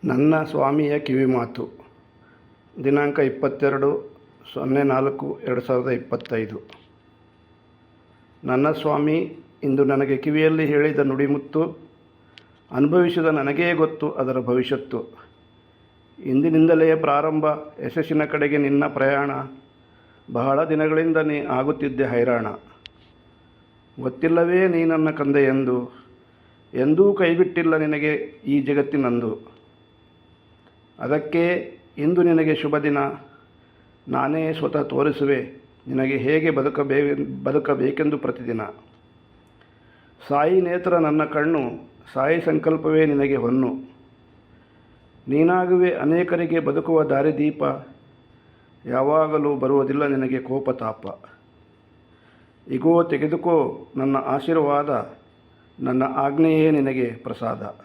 ನನ್ನ ಸ್ವಾಮಿಯ ಕಿವಿಮಾತು. ದಿನಾಂಕ 22/04/2025. ನನ್ನ ಸ್ವಾಮಿ ಇಂದು ನನಗೆ ಕಿವಿಯಲ್ಲಿ ಹೇಳಿದ ನುಡಿಮುತ್ತು, ಅನುಭವಿಸಿದ ನನಗೇ ಗೊತ್ತು ಅದರ ಭವಿಷ್ಯತ್ತು. ಇಂದಿನಿಂದಲೇ ಪ್ರಾರಂಭ, ಯಶಸ್ಸಿನ ಕಡೆಗೆ ನಿನ್ನ ಪ್ರಯಾಣ. ಬಹಳ ದಿನಗಳಿಂದ ನೀ ಆಗುತ್ತಿದ್ದೆ ಹೈರಾಣ. ಗೊತ್ತಿಲ್ಲವೇ ನೀ ನನ್ನ ಕಂದೆ ಎಂದು, ಎಂದೂ ಕೈಬಿಟ್ಟಿಲ್ಲ ನಿನಗೆ ಈ ಜಗತ್ತಿನಂದು. ಅದಕ್ಕೆ ಇಂದು ನಿನಗೆ ಶುಭ ದಿನ. ನಾನೇ ಸ್ವತಃ ತೋರಿಸುವೆ ನಿನಗೆ ಹೇಗೆ ಬದುಕಬೇಕೆಂದು ಪ್ರತಿದಿನ. ಸಾಯಿ ನೇತ್ರ ನನ್ನ ಕಣ್ಣು, ಸಾಯಿ ಸಂಕಲ್ಪವೇ ನಿನಗೆ ಹೊನ್ನು. ನೀನಾಗುವೆ ಅನೇಕರಿಗೆ ಬದುಕುವ ದಾರಿದೀಪ. ಯಾವಾಗಲೂ ಬರುವುದಿಲ್ಲ ನಿನಗೆ ಕೋಪತಾಪ. ಇಗೋ ತೆಗೆದುಕೋ ನನ್ನ ಆಶೀರ್ವಾದ, ನನ್ನ ಆಜ್ಞೆಯೇ ನಿನಗೆ ಪ್ರಸಾದ.